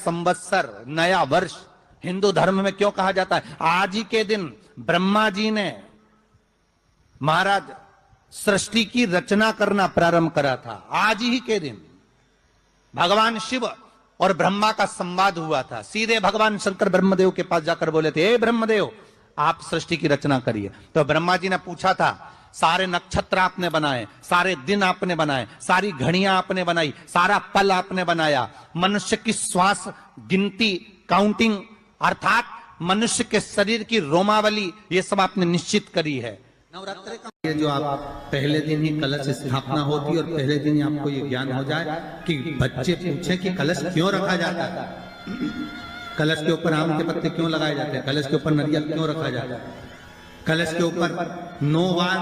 संवत्सर, नया वर्ष हिंदू धर्म में क्यों कहा जाता है? आज ही के दिन ब्रह्मा जी ने महाराज सृष्टि की रचना करना प्रारंभ करा था। आज ही के दिन भगवान शिव और ब्रह्मा का संवाद हुआ था। सीधे भगवान शंकर ब्रह्मदेव के पास जाकर बोले थे, हे ब्रह्मदेव, आप सृष्टि की रचना करिए। तो ब्रह्मा जी ने पूछा था, सारे नक्षत्र आपने बनाए, सारे दिन आपने बनाए, सारी घड़ियां आपने बनाई, सारा पल आपने बनाया, मनुष्य की श्वास गिनती, काउंटिंग, अर्थात मनुष्य के शरीर की रोमावली, ये सब आपने निश्चित करी है। नवरात्रि का ये जो आप पहले दिन ही कलश स्थापना होती है और पहले दिन ही आपको ये ज्ञान हो जाए कि बच्चे पूछे कि कलश क्यों रखा जाता है, कलश के ऊपर आम के पत्ते क्यों लगाए जाते हैं, कलश के ऊपर नारियल क्यों रखा जाता है, कलश के ऊपर 9 बार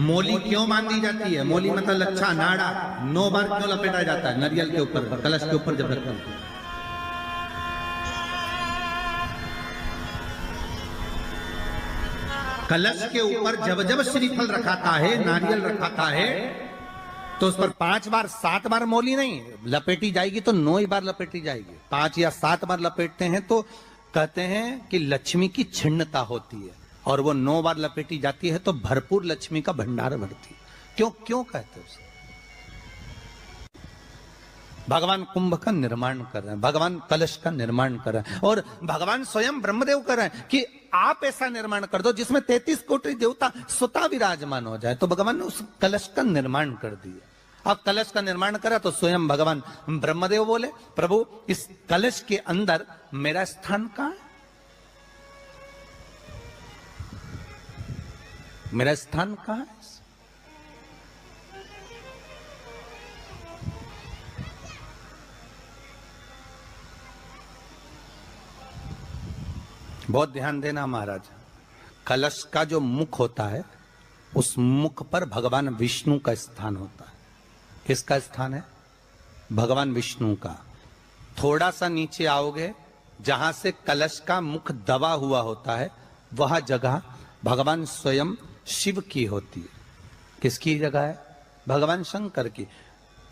मोली क्यों बांधी जाती है, मोली मतलब लच्छा नाड़ा 9 बार क्यों लपेटा जाता है नारियल के ऊपर, कलश के ऊपर जब रखते हैं। कलश के ऊपर जब जब श्रीफल रखाता है, नारियल रखाता है, तो उस पर 5 बार 7 बार मोली नहीं लपेटी जाएगी, तो 9 ही बार लपेटी जाएगी। 5 या 7 बार लपेटते हैं तो कहते हैं कि लक्ष्मी की छिन्नता होती है, और वो 9 बार लपेटी जाती है तो भरपूर लक्ष्मी का भंडार भरती है। क्यों क्यों कहते हैं उसे? भगवान कुंभ का निर्माण कर रहे हैं, भगवान कलश का निर्माण कर रहे हैं, और भगवान स्वयं ब्रह्मदेव कर रहे हैं कि आप ऐसा निर्माण कर दो जिसमें 33 कोटि देवता स्वतः विराजमान हो जाए। तो भगवान ने उस कलश का निर्माण कर दिया। अब कलश का निर्माण करा तो स्वयं भगवान ब्रह्मदेव बोले, प्रभु इस कलश के अंदर मेरा स्थान कहां है, मेरा स्थान कहां है? बहुत ध्यान देना महाराज, कलश का जो मुख होता है उस मुख पर भगवान विष्णु का स्थान होता है। किसका स्थान है? भगवान विष्णु का। थोड़ा सा नीचे आओगे, जहां से कलश का मुख दबा हुआ होता है, वह जगह भगवान स्वयं शिव की होती है। किसकी जगह है? भगवान शंकर की।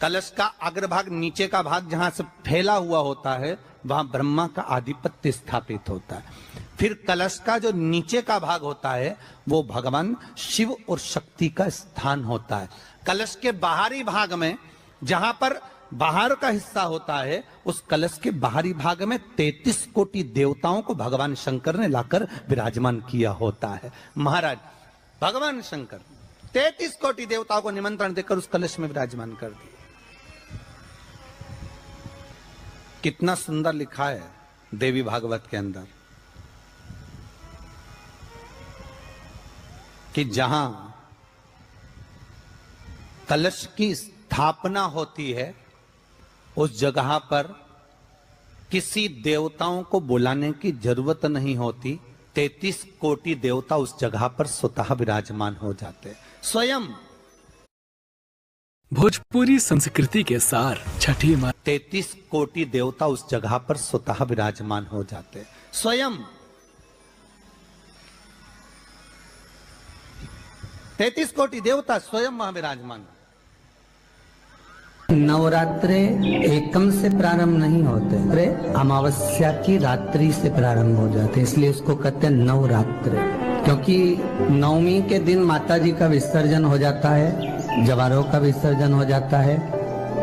कलश का अग्रभाग, नीचे का भाग जहां से फैला हुआ होता है, वहां ब्रह्मा का आधिपत्य स्थापित होता है। फिर कलश का जो नीचे का भाग होता है वो भगवान शिव और शक्ति का स्थान होता है। कलश के बाहरी भाग में, जहां पर बाहर का हिस्सा होता है, उस कलश के बाहरी भाग में 33 कोटि देवताओं को भगवान शंकर ने लाकर विराजमान किया होता है। महाराज भगवान शंकर 33 कोटि देवताओं को निमंत्रण देकर उस कलश में विराजमान कर दिया। कितना सुंदर लिखा है देवी भागवत के अंदर कि जहां कलश की स्थापना होती है उस जगह पर किसी देवताओं को बुलाने की जरूरत नहीं होती। 33 कोटि देवता उस जगह पर स्वतः विराजमान हो जाते हैं स्वयं। भोजपुरी संस्कृति के सार छठी माँ। 33 कोटि देवता उस जगह पर स्वतः विराजमान हो जाते हैं स्वयं। 33 कोटि देवता स्वयं वहां विराजमान। नवरात्रे एकम से प्रारंभ नहीं होते, अमावस्या की रात्रि से प्रारंभ हो जाते, इसलिए उसको कहते हैं नवरात्रे। क्योंकि नवमी के दिन माता जी का विसर्जन हो जाता है, जवारों का विसर्जन हो जाता है,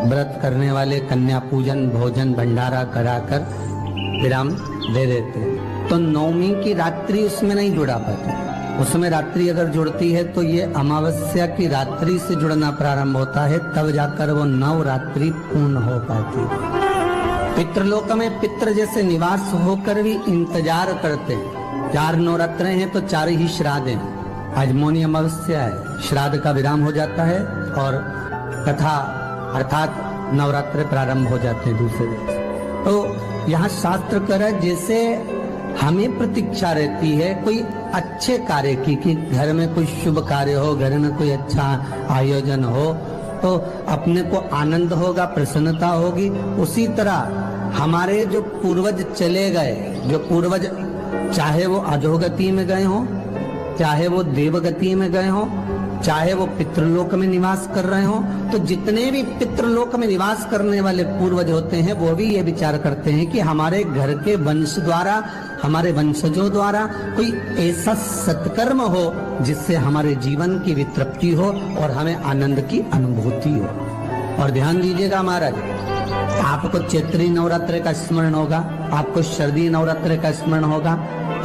व्रत करने वाले कन्या पूजन भोजन भंडारा कराकर विराम दे देते। तो नवमी की रात्रि उसमें नहीं जुड़ा पाती, उसमें रात्रि अगर जुड़ती है तो ये अमावस्या की रात्रि से जुड़ना प्रारंभ होता है, तब जाकर वो नवरात्रि पूर्ण हो पाती है। पितृलोक में पितृ जैसे निवास होकर भी इंतजार करते हैं। 4 नवरात्रे हैं तो 4 ही श्राद्ध हैं। आज मौनी अमावस्या है, श्राद्ध का विराम हो जाता है और कथा अर्थात नवरात्र प्रारंभ हो जाते हैं दूसरे दिन। तो यहाँ शास्त्र कह रहा है जैसे हमें प्रतीक्षा रहती है कोई अच्छे कार्य की, कि घर में कोई शुभ कार्य हो, घर में कोई अच्छा आयोजन हो तो अपने को आनंद होगा, प्रसन्नता होगी। उसी तरह हमारे जो पूर्वज चले गए, जो पूर्वज चाहे वो अधोगति में गए हों, चाहे वो देवगति में गए हों, चाहे वो पितृलोक में निवास कर रहे हो, तो जितने भी पितृलोक में निवास करने वाले पूर्वज होते हैं वो भी ये विचार करते हैं कि हमारे घर के वंश द्वारा, हमारे वंशजों द्वारा कोई ऐसा सत्कर्म हो जिससे हमारे जीवन की वितृप्ति हो और हमें आनंद की अनुभूति हो। और ध्यान दीजिएगा महाराज, आपको चैत्री नवरात्र का स्मरण होगा, आपको शरदी नवरात्र का स्मरण होगा,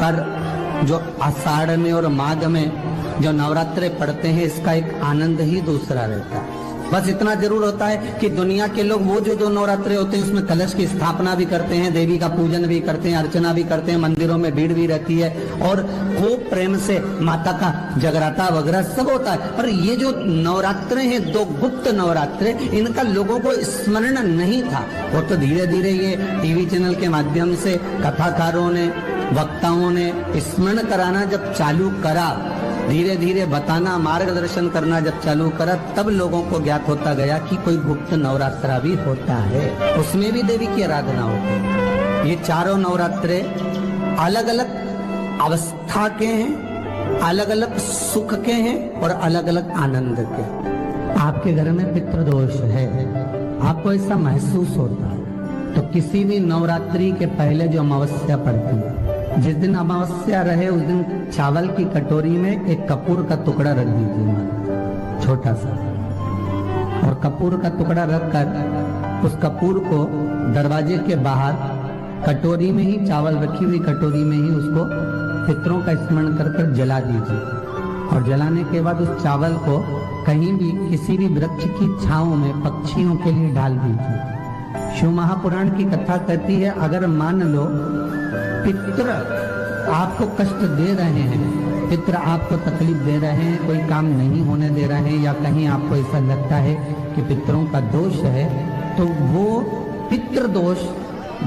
पर जो आषाढ़ में और माघ में जो नवरात्रे पढ़ते हैं इसका एक आनंद ही दूसरा रहता है। बस इतना जरूर होता है कि दुनिया के लोग वो जो नवरात्रे होते हैं उसमें कलश की स्थापना भी करते हैं, देवी का पूजन भी करते हैं, अर्चना भी करते हैं, मंदिरों में भीड़ भी रहती है और खूब प्रेम से माता का जगराता वगैरह सब होता है। पर ये जो नवरात्रे हैं, 2 गुप्त नवरात्रे, इनका लोगों को स्मरण नहीं था। वो तो धीरे धीरे ये टीवी चैनल के माध्यम से कथाकारों ने, वक्ताओं ने स्मरण कराना जब चालू करा, धीरे धीरे बताना, मार्गदर्शन करना जब चालू करा, तब लोगों को ज्ञात होता गया कि कोई गुप्त नवरात्रा भी होता है, उसमें भी देवी की आराधना होती है। ये चारों नवरात्रे अलग अलग अवस्था के हैं, अलग अलग सुख के हैं और अलग अलग आनंद के। आपके घर में पितृदोष है, आपको ऐसा महसूस होता है, तो किसी भी नवरात्रि के पहले जो अमावस्या पड़ती है, जिस दिन अमावस्या रहे उस दिन चावल की कटोरी में एक कपूर का टुकड़ा रख दीजिए, छोटा सा, और कपूर का टुकड़ा रखकर उस कपूर को दरवाजे के बाहर कटोरी में ही, चावल रखी हुई कटोरी में ही उसको पितरों का स्मरण कर कर जला दीजिए। और जलाने के बाद उस चावल को कहीं भी किसी भी वृक्ष की छांव में पक्षियों के लिए डाल दीजिए। शिव महापुराण की कथा कहती है, अगर मान लो पितृ आपको कष्ट दे रहे हैं, पितृ आपको तकलीफ दे रहे हैं, कोई काम नहीं होने दे रहे हैं, या कहीं आपको ऐसा लगता है कि पितरों का दोष है, तो वो पितृ दोष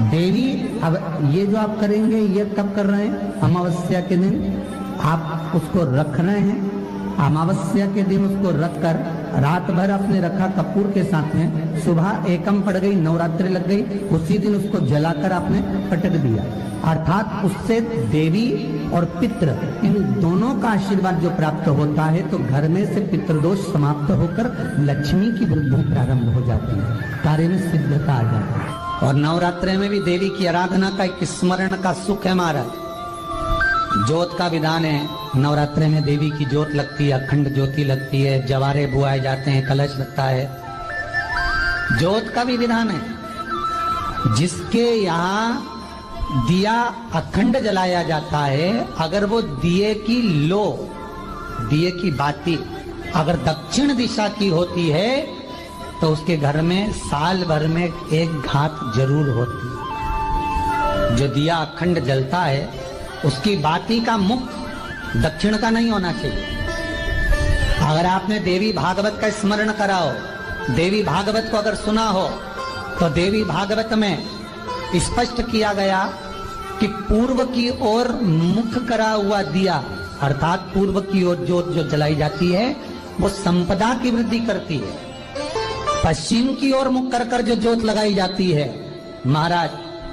देवी, अब ये जो आप करेंगे ये कब कर रहे हैं? अमावस्या के दिन आप उसको रख रहे हैं, अमावस्या के दिन उसको रखकर रात भर आपने रखा कपूर के साथ में, सुबह एकम पड़ गई, नवरात्रि लग गई, उसी दिन उसको जलाकर आपने पटक दिया। अर्थात उससे देवी और पितृ इन दोनों का आशीर्वाद जो प्राप्त होता है, तो घर में से पितृदोष समाप्त होकर लक्ष्मी की वृद्धि प्रारंभ हो जाती है, कार्य में सिद्धता आ जाती है। और नवरात्रि में भी देवी की आराधना का एक स्मरण का सुख है महाराज। ज्योत का विधान है, नवरात्रि में देवी की ज्योत लगती है, अखंड ज्योति लगती है, जवारे बुआए जाते हैं, कलश लगता है। ज्योत का भी विधान है, जिसके यहाँ दिया अखंड जलाया जाता है, अगर वो दिए की लो, दिए की बाती अगर दक्षिण दिशा की होती है, तो उसके घर में साल भर में एक घात जरूर होती है। जो दिया अखंड जलता है उसकी बाती का मुख दक्षिण का नहीं होना चाहिए। अगर आपने देवी भागवत का स्मरण करा हो, देवी भागवत को अगर सुना हो, तो देवी भागवत में स्पष्ट किया गया कि पूर्व की ओर मुख करा हुआ दिया, अर्थात पूर्व की ओर ज्योत जो जलाई जाती है वो संपदा की वृद्धि करती है। पश्चिम की ओर मुख कर कर जो ज्योत लगाई जाती है महाराज,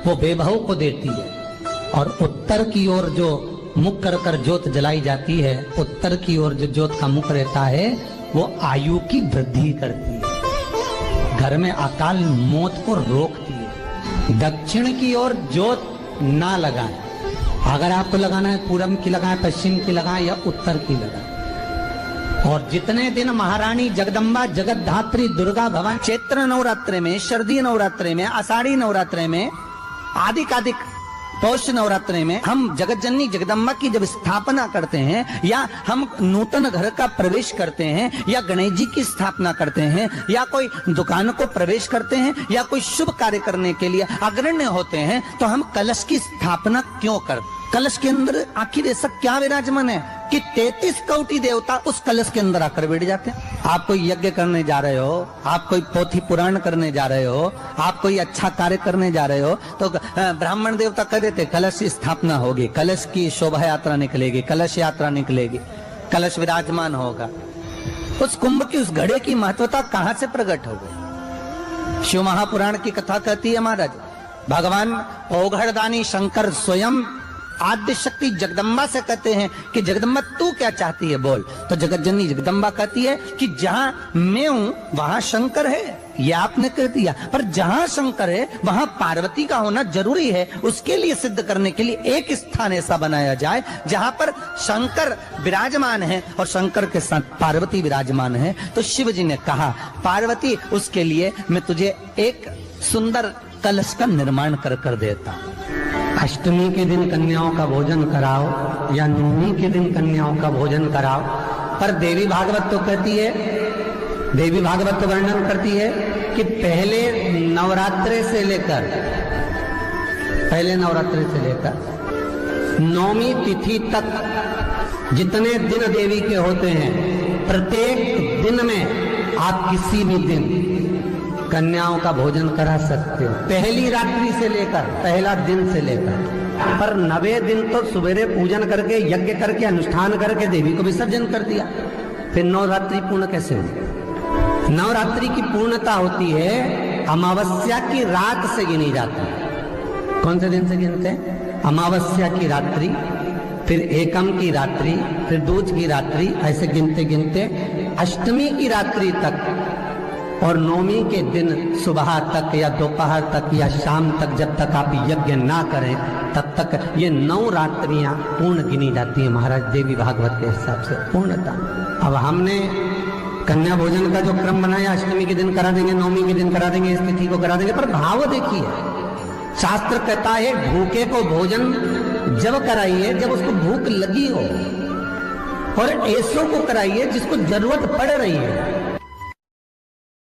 वो बेबहू को देती है। और उत्तर की ओर जो मुख कर कर ज्योत जलाई जाती है, उत्तर की ओर जो ज्योत का मुख रहता है, वो आयु की वृद्धि करती है, घर में अकाल मौत को रोकती है। दक्षिण की ओर ज्योत ना लगाएं, अगर आपको लगाना है पूरब की लगाएं, पश्चिम की लगाएं या उत्तर की लगाएं। और जितने दिन महारानी जगदम्बा जगतधात्री दुर्गा भवानी चैत्र नवरात्रि में, शरदी नवरात्रि में, आषाढ़ी नवरात्रि में, आदिकादिक पौष नवरात्रि में हम जगत जननी जगदम्बा की जब स्थापना करते हैं, या हम नूतन घर का प्रवेश करते हैं, या गणेश जी की स्थापना करते हैं, या कोई दुकान को प्रवेश करते हैं, या कोई शुभ कार्य करने के लिए अग्रण्य होते हैं, तो हम कलश की स्थापना क्यों करते? कलश के अंदर आखिर ऐसा क्या विराजमान है कि 33 कोटि देवता उस कलश के अंदर आकर बैठ जाते हैं? आप कोई यज्ञ करने जा रहे हो, आप कोई पोथी पुराण करने जा रहे हो, आप कोई अच्छा कार्य करने जा रहे हो, तो ब्राह्मण देवता कह देते कलश की स्थापना होगी, कलश की शोभा यात्रा निकलेगी, कलश यात्रा निकलेगी, कलश विराजमान होगा। उस कुंभ की उस घड़े की महत्वता कहां से प्रकट हो गई? शिव महापुराण की कथा कहती है महाराज, भगवान ओघड़दानी शंकर स्वयं आद्य शक्ति जगदम्बा से कहते हैं कि जगदम्बा तू क्या चाहती है बोल। तो जगत जननी जगदम्बा कहती है कि जहां मैं हूं वहां शंकर है। ये आपने कह दिया, पर जहां शंकर है वहां पार्वती का होना जरूरी है। उसके लिए सिद्ध करने के लिए एक स्थान ऐसा बनाया जाए जहां पर शंकर विराजमान है और शंकर के साथ पार्वती विराजमान है। तो शिव जी ने कहा पार्वती उसके लिए मैं तुझे एक सुंदर कलश का निर्माण कर देता। अष्टमी के दिन कन्याओं का भोजन कराओ या नवमी के दिन कन्याओं का भोजन कराओ। पर देवी भागवत तो कहती है, देवी भागवत तो वर्णन करती है कि पहले नवरात्रे से लेकर नौमी तिथि तक जितने दिन देवी के होते हैं, प्रत्येक दिन में आप किसी भी दिन कन्याओं का भोजन करा सकते हो। पहली रात्रि से लेकर, पहला दिन से लेकर। पर 9वें दिन तो सवेरे पूजन करके, यज्ञ करके, अनुष्ठान करके देवी को विसर्जन कर दिया। फिर नवरात्रि पूर्ण कैसे हुई? नवरात्रि की पूर्णता होती है अमावस्या की रात से गिनी जाती है। कौन से दिन से गिनते हैं? अमावस्या की रात्रि, फिर एकम की रात्रि, फिर दूज की रात्रि, ऐसे गिनते गिनते अष्टमी की रात्रि तक और नौमी के दिन सुबह तक या दोपहर तक या शाम तक, जब तक आप यज्ञ ना करें तब तक ये 9 रात्रियां पूर्ण गिनी जाती है महाराज देवी भागवत के हिसाब से पूर्णता। अब हमने कन्या भोजन का जो क्रम बनाया, अष्टमी के दिन करा देंगे, नौमी के दिन करा देंगे, इस तिथि को करा देंगे, पर भाव देखिए। शास्त्र कहता है भूखे को भोजन जब कराइए जब उसको भूख लगी हो, और ऐसों को कराइए जिसको जरूरत पड़ रही है।